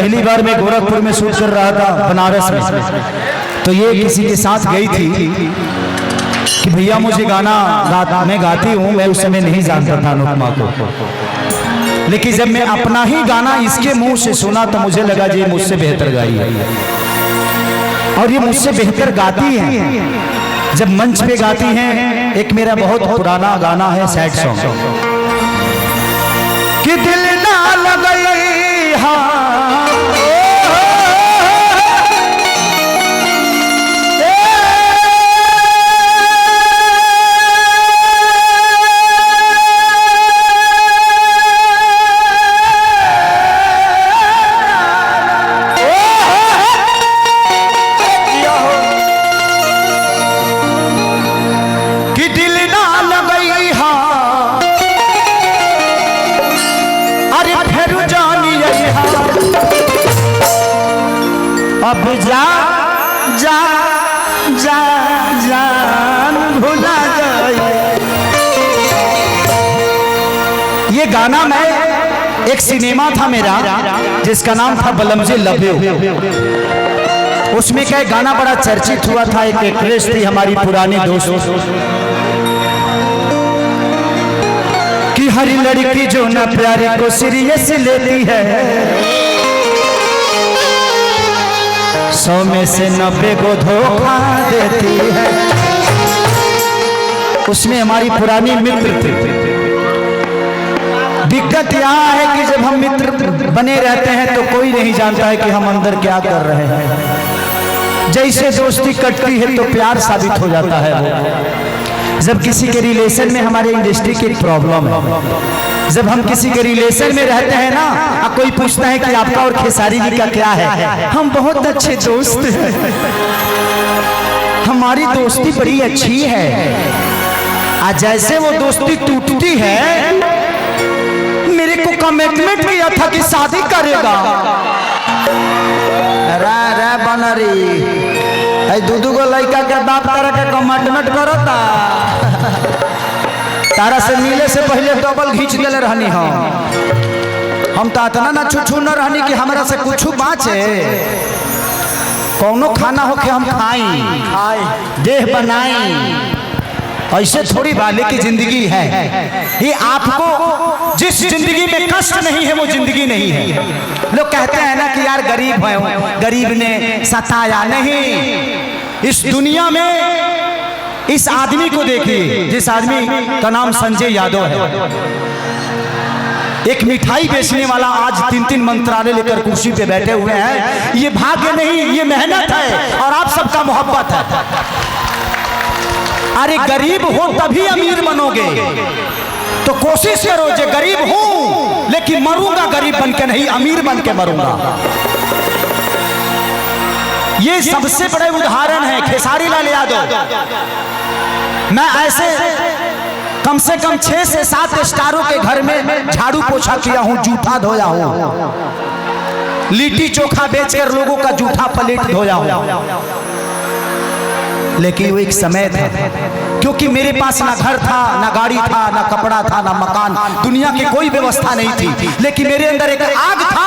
पहली बार मैं गोरखपुर में शूट कर रहा था बनारस में, तो ये किसी के साथ गई थी कि भैया मुझे गाना मैं गाती हूँ। मैं उस समय नहीं जानता था अनुपमा को, लेकिन जब मैं अपना ही गाना इसके मुंह से सुना तो मुझे लगा ये मुझसे बेहतर गाई है और ये मुझसे बेहतर गाती है। जब मंच पे गाती हैं, एक मेरा बहुत पुराना गाना है सैड सॉन्ग कि दिल ना लगे हाँ अब जा जा जा जान भुला गए। ये गाना मैं एक सिनेमा था मेरा जिसका नाम था बलमजे लभ्यो। उसमें क्या गाना बड़ा चर्चित हुआ था। एक एक्ट्रेस थी हमारी पुरानी दोस्त कि हर लड़की जो ना प्यारी को सीरियस लेती है 100 में से 90 को धोखा देती है। उसमें हमारी पुरानी मित्र थी। दिक्कत यह है कि जब हम मित्र बने रहते हैं तो कोई नहीं जानता है कि हम अंदर क्या कर रहे हैं। जैसे दोस्ती कटती है तो प्यार साबित हो जाता है वो। जब किसी के रिलेशन में हमारे इंडस्ट्री की प्रॉब्लम है, जब हम किसी के रिलेशन में रहते हैं ना, कोई पूछता है कि आपका और खेसारी जी का क्या है, हम बहुत अच्छे दोस्त हैं, हमारी दोस्ती बड़ी अच्छी है। आज जैसे वो दोस्ती टूटती है, मेरे को कमिटमेंट किया था कि शादी करेगा। रे बनरी दूधू को लड़का के बाप तरह के कमिटमेंट करता। तारा से मिले से पहले डबल घींच ले रहनी हम तो इतना ना छुछू न रहनी कि हमरा से कुछ बाँचे। कौनो खाना हो के हम खाई देह बनाई, ऐसे थोड़ी वाले की जिंदगी है। ये आपको जिस जिंदगी में कष्ट नहीं है वो जिंदगी नहीं है। लोग कहते हैं ना कि यार गरीब है, गरीब ने सताया नहीं। इस दुनिया में इस आदमी को देखिए, जिस आदमी का नाम संजय यादव है, एक मिठाई बेचने वाला आज 3-3 मंत्रालय लेकर कुर्सी पे बैठे हुए हैं। ये भाग्य नहीं, ये मेहनत है और आप सबका मोहब्बत है। अरे गरीब हो तभी अमीर बनोगे, तो कोशिश करो जो गरीब हूं लेकिन मरूंगा गरीब बन के नहीं, अमीर बन के मरूंगा। ये सबसे बड़े उदाहरण है खेसारी लाल यादव। मैं ऐसे कम से कम 6 से 7 स्टारों के घर में झाड़ू पोछा किया हूं, जूठा धोया हूं, लिट्टी चोखा बेचकर लोगों का जूठा प्लेट धोया हूं। लेकिन वो एक समय था, क्योंकि मेरे पास ना घर था, ना गाड़ी था, ना कपड़ा था, ना मकान, दुनिया की कोई व्यवस्था नहीं थी। लेकिन मेरे अंदर एक आग था,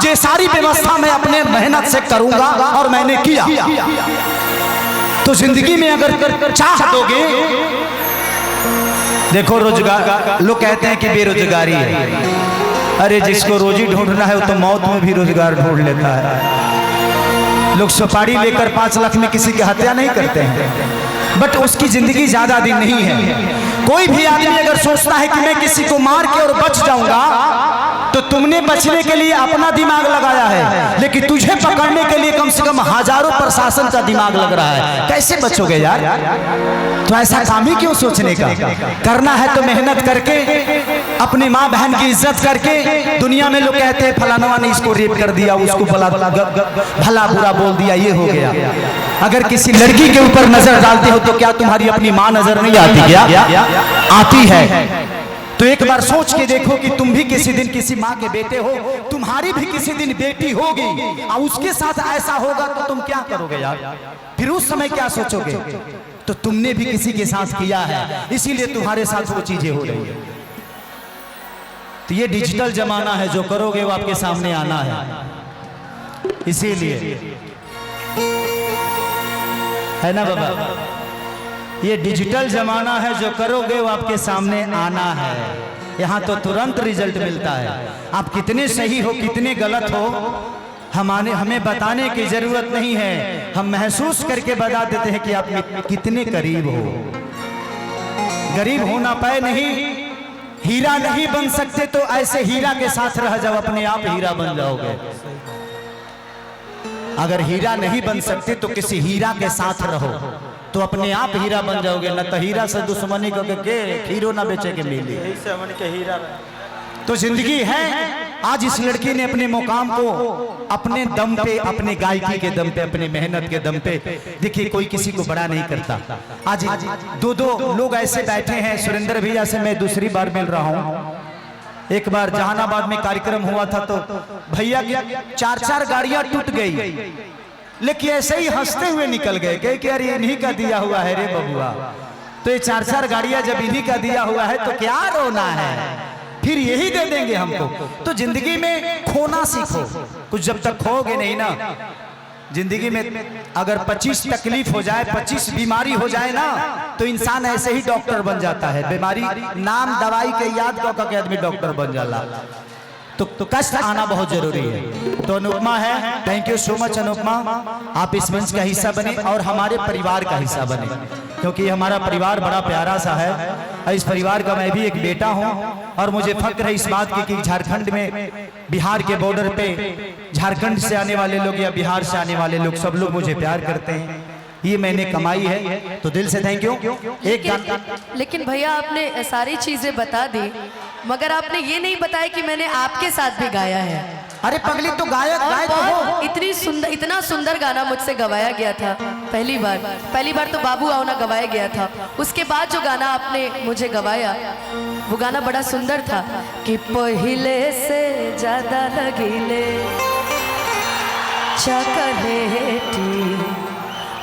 ये सारी व्यवस्था मैं अपने मेहनत से करूंगा और मैंने किया। तो जिंदगी में अगर चाह दोगे, देखो रोजगार, लोग कहते हैं कि बेरोजगारी है। अरे जिसको रोजी ढूंढना है वो तो मौत में भी रोजगार ढूंढ लेता है। लोग सुपारी लेकर 5 लाख में किसी की हत्या नहीं करते हैं, बट उसकी जिंदगी ज्यादा दिन नहीं है। कोई भी आदमी अगर सोचता है कि मैं किसी को मार के और बच जाऊंगा, तो तुमने बचने के लिए अपना दिमाग लगाया है, लेकिन तुझे पकड़ने के लिए कम से कम हजारों प्रशासन का दिमाग लग रहा है। कैसे बचोगे यार? तो ऐसा काम ही क्यों सोचने का? करना है तो मेहनत करके, अपनी माँ बहन की इज्जत करके। दुनिया में लोग कहते हैं फलाना ने इसको रेप कर दिया, उसको भला बुरा बोल दिया, ये हो गया। अगर किसी लड़की के ऊपर नजर डालते हो तो क्या तुम्हारी अपनी माँ नजर नहीं आती? क्या आती है? तो एक बार सोच के देखो कि तुम भी किसी दिन किसी माँ के बेटे हो, तुम्हारी भी किसी दिन बेटी होगी और उसके साथ ऐसा होगा तो तुम क्या करोगे यार? फिर उस समय क्या सोचोगे? तो तुमने भी किसी के साथ किया है, इसीलिए तुम्हारे साथ वो चीजें हो रही है। तो ये डिजिटल जमाना है, जो करोगे वो आपके सामने आना है। इसीलिए है ना बाबा, ये डिजिटल जमाना है, जो करोगे वो आपके सामने आना है। यहाँ तो तुरंत रिजल्ट मिलता है। आप कितने सही हो कितने गलत हो हमें बताने की जरूरत नहीं है, हम महसूस करके बता देते हैं कि आप कितने करीब हो। गरीब हो ना पाए नहीं, हीरा नहीं बन सकते तो ऐसे हीरा के साथ रह जाओ, अपने आप हीरा बन जाओगे। अगर हीरा नहीं बन सकते तो किसी हीरा के साथ रहो तो अपने आप हीरा बन जाओगे। न तो हीरा से दुश्मनी को के हीरो ना बेचे के मिली, हीरा तो जिंदगी है। आज इस लड़की ने अपने मुकाम को अपने दम पे, अपने गायकी के दम पे, अपने मेहनत के दम पे, देखिए कोई किसी को बड़ा नहीं करता। आज दो लोग ऐसे बैठे हैं। सुरेंद्र भैया से मैं दूसरी बार मिल रहा हूँ। एक बार जहानाबाद में कार्यक्रम हुआ था तो भैया की 4 गाड़ियां टूट गई, लेकिन ऐसे ही हंसते हुए निकल गए कि अरे इन्हीं का दिया हुआ है रे बबुआ। तो ये 4 गाड़ियां जब इन्हीं का दिया हुआ है तो क्या रोना है, फिर यही दे देंगे हमको। तो जिंदगी में खोना सीखो, कुछ जब तक खोगे नहीं ना जिंदगी में। अगर 25 तकलीफ हो जाए, 25 बीमारी हो जाए ना, तो इंसान ऐसे ही डॉक्टर बन जाता है। बीमारी नाम दवाई के याद के आदमी डॉक्टर बन जाला। तो कष्ट आना बहुत जरूरी है। तो अनुपमा है, thank you so much Anupama, आप इस मंच का हिस्सा बने और हमारे परिवार का हिस्सा बने, क्योंकि हमारा परिवार बड़ा प्यारा सा है। इस परिवार का मैं भी एक बेटा हूं और मुझे फक्र है इस बात की कि झारखंड में, बिहार के बॉर्डर पे झारखंड से आने वाले लोग या बिहार से आने वाले लोग, सब लोग मुझे प्यार करते हैं। ये मैंने कमाई है, तो दिल से थैंक यू। लेकिन भैया आपने सारी चीजें बता दी, मगर आपने ये नहीं बताया कि मैंने आपके साथ भी गाया है। अरे पगली तो गायक तो हो। इतना सुंदर गाना मुझसे गवाया गया था पहली बार तो बाबू आओ ना गवाया गया था। उसके बाद जो गाना आपने मुझे गवाया वो गाना बड़ा सुंदर था कि पहले से ज्यादा लगिले चकलेटी,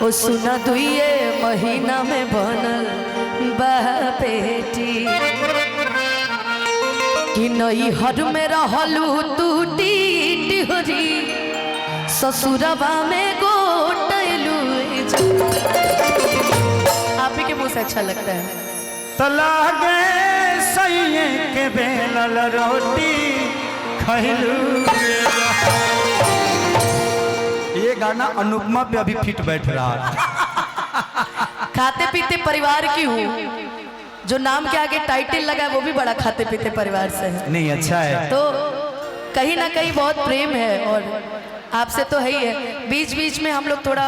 ओ सुना दुइये महीना में बनल बेटी, कि नई हर में रहलू टूटी टिहरी, ससुरबा में गोटलू। आप ही के मुंह से अच्छा लगता है। तलागे सैये के बेलल रोटी खैलू। ये गाना अनुपमा पे अभी फिट बैठ रहा है। खाते पीते परिवार की हूँ, जो नाम के आगे टाइटल लगा है वो भी बड़ा खाते पीते परिवार से है। नहीं अच्छा है, तो कहीं ना कहीं बहुत प्रेम है और आपसे तो है ही है। बीच बीच में हम लोग थोड़ा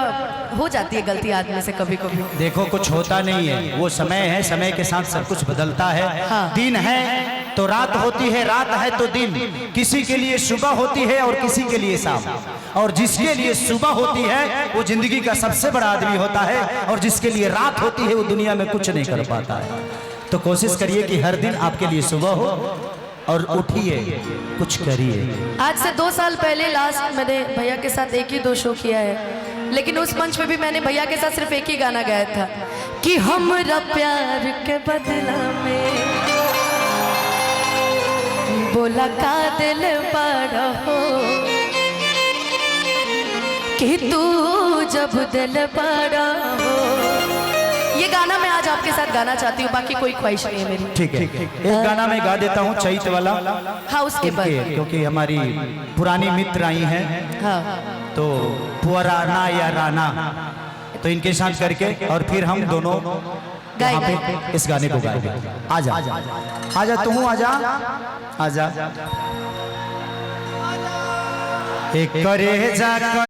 हो जाती है गलती आदमी से कभी कभी। देखो कुछ होता नहीं है, वो समय है, समय के साथ सब कुछ बदलता है। हाँ। दिन है तो रात होती है, रात है तो दिन। किसी के लिए सुबह होती है और किसी के लिए शाम, और जिसके लिए सुबह होती है वो जिंदगी का सबसे बड़ा आदमी होता है, और जिसके लिए रात होती है वो दुनिया में कुछ नहीं कर पाता है। तो कोशिश करिए कि हर दिन आपके लिए सुबह हो और उठिए, कुछ करिए। आज से 2 साल पहले लास्ट मैंने भैया के साथ एक ही 2 शो किया है, लेकिन उस मंच पे भी मैंने भैया के साथ सिर्फ एक ही गाना गाया था कि हमरा प्यार के बदला में बोला का दिल बड़ा हो, कि तू जब दिल बड़ा हो। ये गाना मैं आज आपके साथ गाना चाहती हूँ, बाकी कोई ख्वाहिश नहीं है मेरी। ठीक है, एक गाना मैं गा देता हूँ चैत वाला। हाँ उसके बाद, क्योंकि हमारी पुरानी मित्र आई हैं। हाँ। तो पुराना या राना, तो इनके साथ करके और फिर हम दोनों पे इस गाने को गाएंगे। आजा आजा तू आजा आजा, एक करे जा